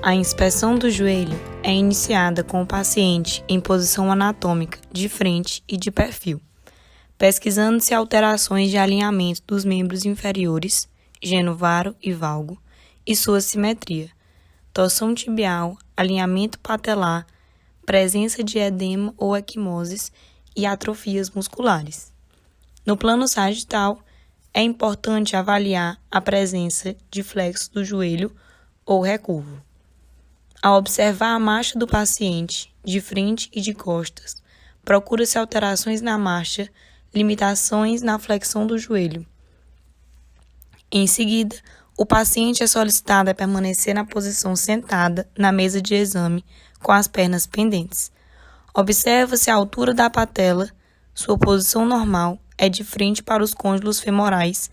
A inspeção do joelho é iniciada com o paciente em posição anatômica de frente e de perfil, pesquisando-se alterações de alinhamento dos membros inferiores, genovaro e valgo, e sua simetria, torção tibial, alinhamento patelar, presença de edema ou equimoses e atrofias musculares. No plano sagital, é importante avaliar a presença de flexo do joelho ou recurvo. Ao observar a marcha do paciente, de frente e de costas, procura-se alterações na marcha, limitações na flexão do joelho. Em seguida, o paciente é solicitado a permanecer na posição sentada na mesa de exame, com as pernas pendentes. Observa-se a altura da patela, sua posição normal é de frente para os côndilos femorais,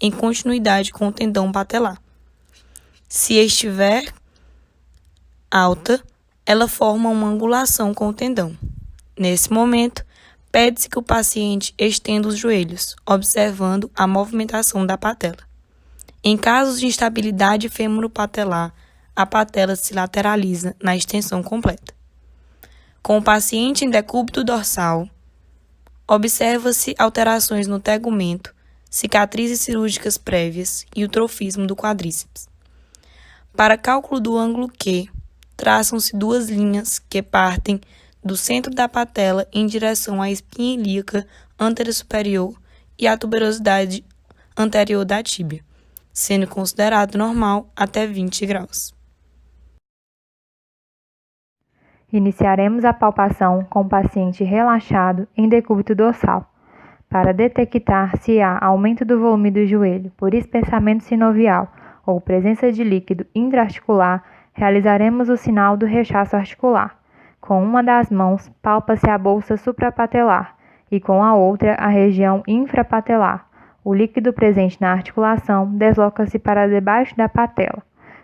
em continuidade com o tendão patelar. Se estiver alta, ela forma uma angulação com o tendão. Nesse momento, pede-se que o paciente estenda os joelhos, observando a movimentação da patela. Em casos de instabilidade fêmuro-patelar, a patela se lateraliza na extensão completa. Com o paciente em decúbito dorsal, observa-se alterações no tegumento, cicatrizes cirúrgicas prévias e o trofismo do quadríceps. Para cálculo do ângulo Q, traçam-se duas linhas que partem do centro da patela em direção à espinha ilíaca anterior superior e à tuberosidade anterior da tíbia, sendo considerado normal até 20 graus. Iniciaremos a palpação com o paciente relaxado em decúbito dorsal, para detectar se há aumento do volume do joelho por espessamento sinovial ou presença de líquido intraarticular. Realizaremos o sinal do rechaço articular. Com uma das mãos, palpa-se a bolsa suprapatelar e com a outra a região infrapatelar. O líquido presente na articulação desloca-se para debaixo da patela.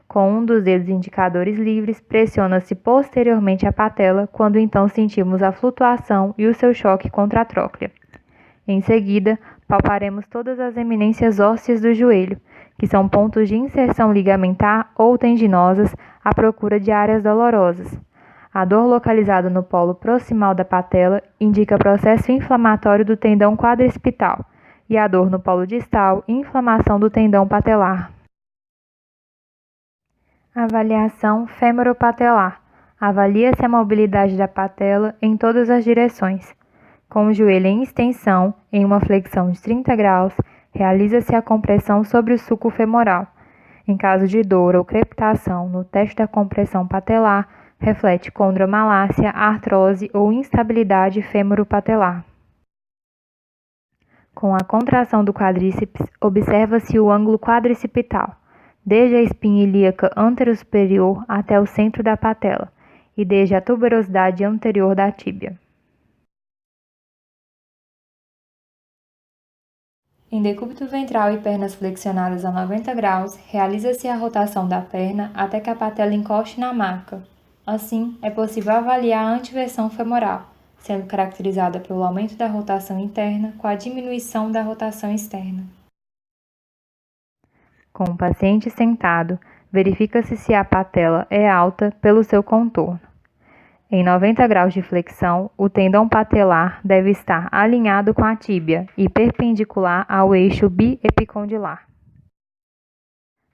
Com um dos dedos indicadores livres, pressiona-se posteriormente a patela, quando então sentimos a flutuação e o seu choque contra a tróclea. Em seguida, palparemos todas as eminências ósseas do joelho, que são pontos de inserção ligamentar ou tendinosas à procura de áreas dolorosas. A dor localizada no polo proximal da patela indica processo inflamatório do tendão quadricipital e a dor no polo distal, inflamação do tendão patelar. Avaliação femoropatelar. Avalia-se a mobilidade da patela em todas as direções. Com o joelho em extensão, em uma flexão de 30 graus, realiza-se a compressão sobre o sulco femoral. Em caso de dor ou crepitação no teste da compressão patelar, reflete condromalácia, artrose ou instabilidade fêmoro-patelar. Com a contração do quadríceps, observa-se o ângulo quadricipital, desde a espinha ilíaca anterosuperior até o centro da patela e desde a tuberosidade anterior da tíbia. Em decúbito ventral e pernas flexionadas a 90 graus, realiza-se a rotação da perna até que a patela encoste na maca. Assim, é possível avaliar a anteversão femoral, sendo caracterizada pelo aumento da rotação interna com a diminuição da rotação externa. Com o paciente sentado, verifica-se se a patela é alta pelo seu contorno. Em 90 graus de flexão, o tendão patelar deve estar alinhado com a tíbia e perpendicular ao eixo biepicondilar.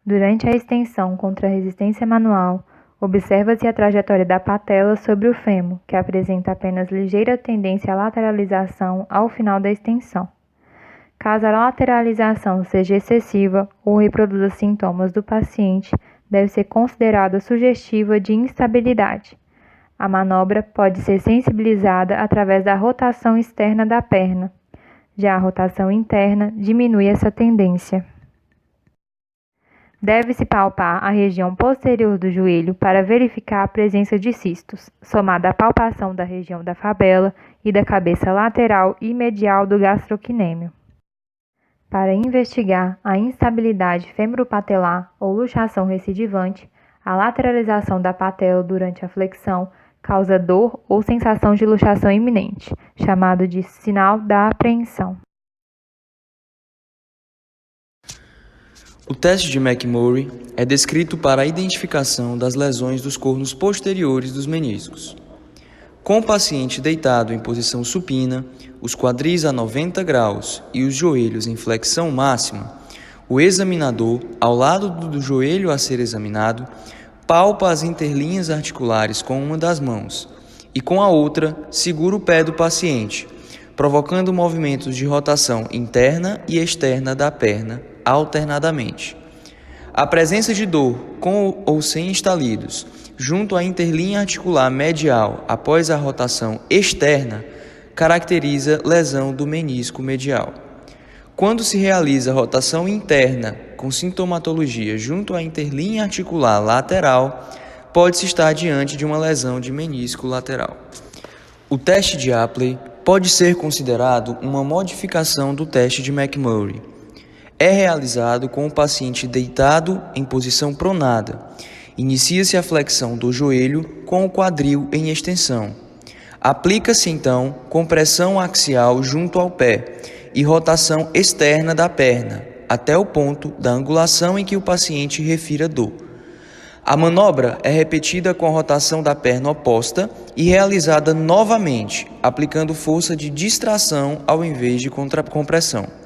Durante a extensão contra a resistência manual, observa-se a trajetória da patela sobre o fêmur, que apresenta apenas ligeira tendência à lateralização ao final da extensão. Caso a lateralização seja excessiva ou reproduza sintomas do paciente, deve ser considerada sugestiva de instabilidade. A manobra pode ser sensibilizada através da rotação externa da perna. Já a rotação interna diminui essa tendência. Deve-se palpar a região posterior do joelho para verificar a presença de cistos, somada à palpação da região da fabela e da cabeça lateral e medial do gastrocnêmio. Para investigar a instabilidade femoropatelar ou luxação recidivante, a lateralização da patela durante a flexão causa dor ou sensação de luxação iminente, chamado de sinal da apreensão. O teste de McMurray é descrito para a identificação das lesões dos cornos posteriores dos meniscos. Com o paciente deitado em posição supina, os quadris a 90 graus e os joelhos em flexão máxima, o examinador, ao lado do joelho a ser examinado, palpa as interlinhas articulares com uma das mãos e com a outra segura o pé do paciente, provocando movimentos de rotação interna e externa da perna alternadamente. A presença de dor com ou sem estalidos junto à interlinha articular medial após a rotação externa caracteriza lesão do menisco medial. Quando se realiza rotação interna com sintomatologia junto à interlinha articular lateral, pode-se estar diante de uma lesão de menisco lateral. O teste de Apley pode ser considerado uma modificação do teste de McMurray. É realizado com o paciente deitado em posição pronada. Inicia-se a flexão do joelho com o quadril em extensão. Aplica-se então compressão axial junto ao pé e rotação externa da perna, até o ponto da angulação em que o paciente refira dor. A manobra é repetida com a rotação da perna oposta e realizada novamente, aplicando força de distração ao invés de compressão.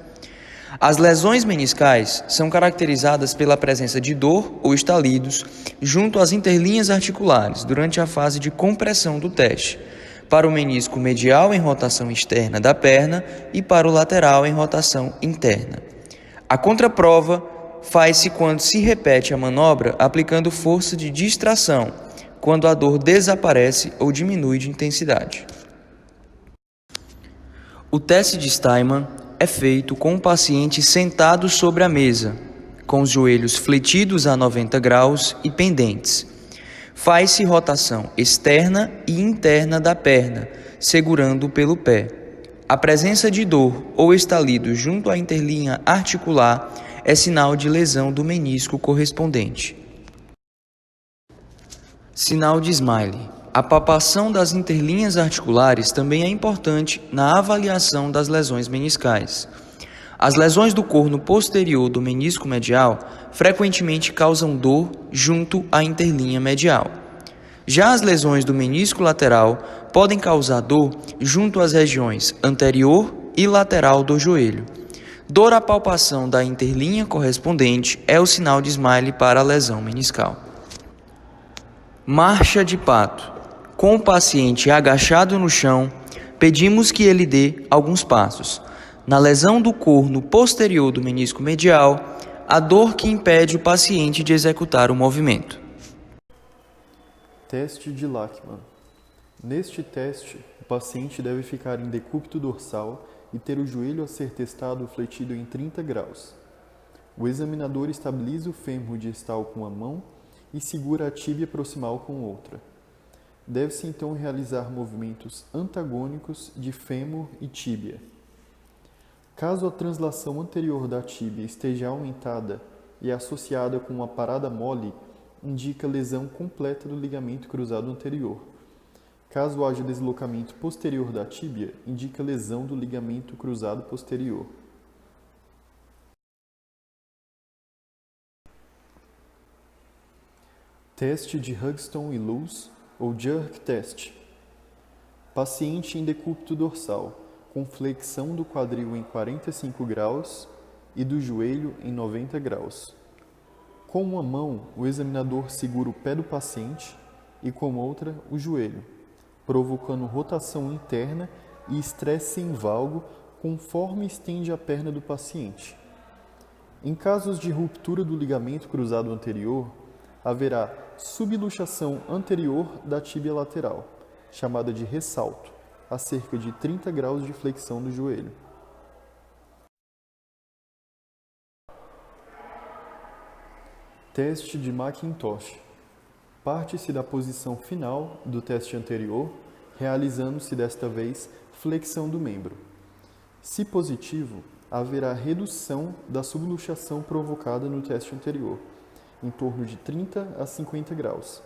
As lesões meniscais são caracterizadas pela presença de dor ou estalidos junto às interlinhas articulares durante a fase de compressão do teste, para o menisco medial em rotação externa da perna e para o lateral em rotação interna. A contraprova faz-se quando se repete a manobra aplicando força de distração, quando a dor desaparece ou diminui de intensidade. O teste de Steinman é feito com o paciente sentado sobre a mesa, com os joelhos fletidos a 90 graus e pendentes. Faz-se rotação externa e interna da perna, segurando pelo pé. A presença de dor ou estalido junto à interlinha articular é sinal de lesão do menisco correspondente. Sinal de Smiley. A palpação das interlinhas articulares também é importante na avaliação das lesões meniscais. As lesões do corno posterior do menisco medial frequentemente causam dor junto à interlinha medial. Já as lesões do menisco lateral podem causar dor junto às regiões anterior e lateral do joelho. Dor à palpação da interlinha correspondente é o sinal de Smiley para a lesão meniscal. Marcha de pato. Com o paciente agachado no chão, pedimos que ele dê alguns passos. Na lesão do corno posterior do menisco medial, a dor que impede o paciente de executar o movimento. Teste de Lachman. Neste teste, o paciente deve ficar em decúbito dorsal e ter o joelho a ser testado fletido em 30 graus. O examinador estabiliza o fêmur distal com uma mão e segura a tíbia proximal com outra. Deve-se então realizar movimentos antagônicos de fêmur e tíbia. Caso a translação anterior da tíbia esteja aumentada e associada com uma parada mole, indica lesão completa do ligamento cruzado anterior. Caso haja deslocamento posterior da tíbia, indica lesão do ligamento cruzado posterior. Teste de Hugstone e Lewis, ou Jerk Test. Paciente em decúbito dorsal, com flexão do quadril em 45 graus e do joelho em 90 graus. Com uma mão, o examinador segura o pé do paciente e com outra, o joelho, provocando rotação interna e estresse em valgo conforme estende a perna do paciente. Em casos de ruptura do ligamento cruzado anterior, haverá subluxação anterior da tíbia lateral, chamada de ressalto, a cerca de 30 graus de flexão do joelho. Teste de Macintosh. Parte-se da posição final do teste anterior, realizando-se desta vez flexão do membro. Se positivo, haverá redução da subluxação provocada no teste anterior, em torno de 30 a 50 graus,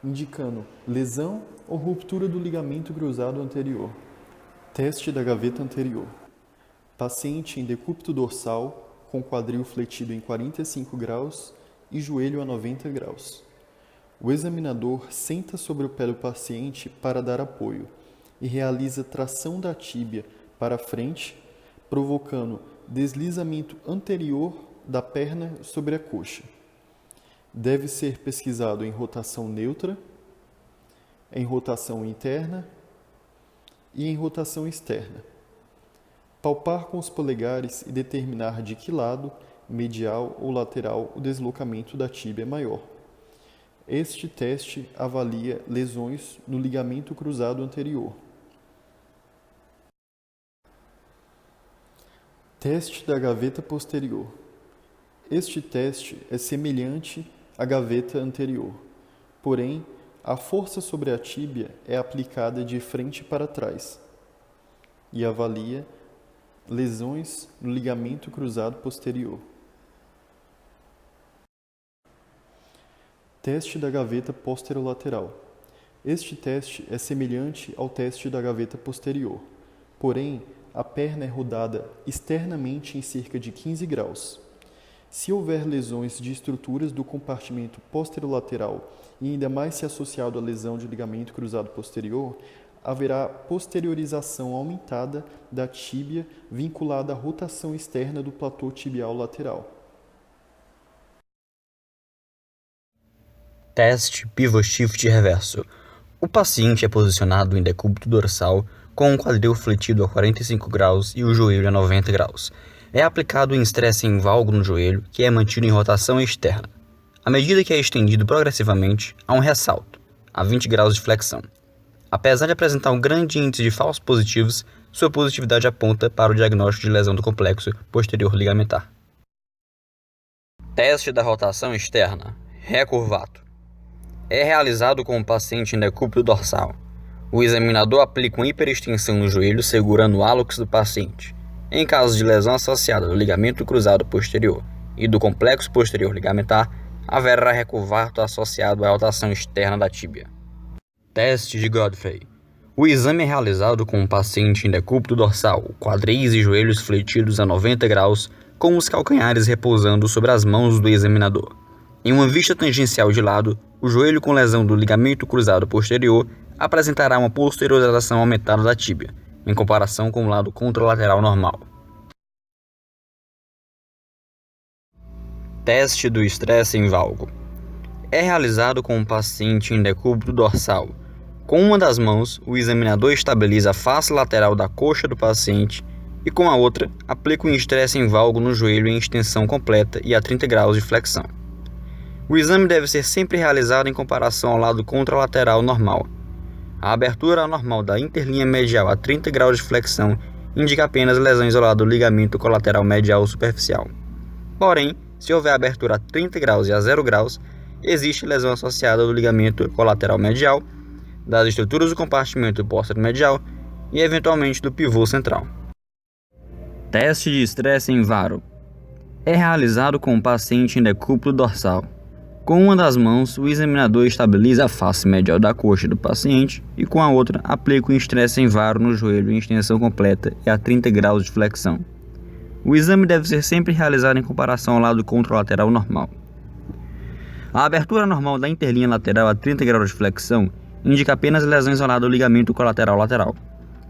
indicando lesão ou ruptura do ligamento cruzado anterior. Teste da gaveta anterior. Paciente em decúbito dorsal, com quadril fletido em 45 graus e joelho a 90 graus. O examinador senta sobre o pé do paciente para dar apoio e realiza tração da tíbia para frente, provocando deslizamento anterior da perna sobre a coxa. Deve ser pesquisado em rotação neutra, em rotação interna e em rotação externa. Palpar com os polegares e determinar de que lado, medial ou lateral, o deslocamento da tíbia é maior. Este teste avalia lesões no ligamento cruzado anterior. Teste da gaveta posterior. Este teste é semelhante à gaveta anterior, porém, a força sobre a tíbia é aplicada de frente para trás e avalia lesões no ligamento cruzado posterior. Teste da gaveta posterolateral. Este teste é semelhante ao teste da gaveta posterior, porém, a perna é rodada externamente em cerca de 15 graus. Se houver lesões de estruturas do compartimento posterolateral e ainda mais se associado à lesão de ligamento cruzado posterior, haverá posteriorização aumentada da tíbia vinculada à rotação externa do platô tibial lateral. Teste Pivot Shift reverso. O paciente é posicionado em decúbito dorsal com o quadril fletido a 45 graus e o joelho a 90 graus. É aplicado um estresse em valgo no joelho, que é mantido em rotação externa. À medida que é estendido progressivamente, há um ressalto, a 20 graus de flexão. Apesar de apresentar um grande índice de falsos positivos, sua positividade aponta para o diagnóstico de lesão do complexo posterior ligamentar. Teste da rotação externa, recurvato. É realizado com o paciente em decúbito dorsal. O examinador aplica uma hiperextensão no joelho segurando o hálux do paciente. Em caso de lesão associada do ligamento cruzado posterior e do complexo posterior ligamentar, haverá recurvato associado à rotação externa da tíbia. Teste de Godfrey. O exame é realizado com o paciente em decúbito dorsal, quadris e joelhos fletidos a 90 graus, com os calcanhares repousando sobre as mãos do examinador. Em uma vista tangencial de lado, o joelho com lesão do ligamento cruzado posterior apresentará uma posteriorização aumentada da tíbia, em comparação com o lado contralateral normal. Teste do estresse em valgo. É realizado com o paciente em decúbito dorsal. Com uma das mãos, o examinador estabiliza a face lateral da coxa do paciente e com a outra, aplica um estresse em valgo no joelho em extensão completa e a 30 graus de flexão. O exame deve ser sempre realizado em comparação ao lado contralateral normal. A abertura anormal da interlinha medial a 30 graus de flexão indica apenas lesão isolada do ligamento colateral medial superficial. Porém, se houver abertura a 30 graus e a 0 graus, existe lesão associada do ligamento colateral medial, das estruturas do compartimento póstero-medial e, eventualmente, do pivô central. Teste de estresse em varo. É realizado com o paciente em decúbito dorsal. Com uma das mãos, o examinador estabiliza a face medial da coxa do paciente e com a outra aplica um estresse em varo no joelho em extensão completa e a 30 graus de flexão. O exame deve ser sempre realizado em comparação ao lado contralateral normal. A abertura normal da interlinha lateral a 30 graus de flexão indica apenas lesão isolada do ligamento colateral lateral.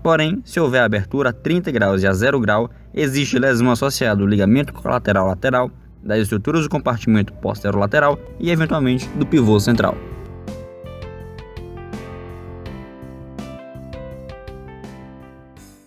Porém, se houver abertura a 30 graus e a 0 grau, existe lesão associada do ligamento colateral lateral, das estruturas do compartimento posterolateral e, eventualmente, do pivô central.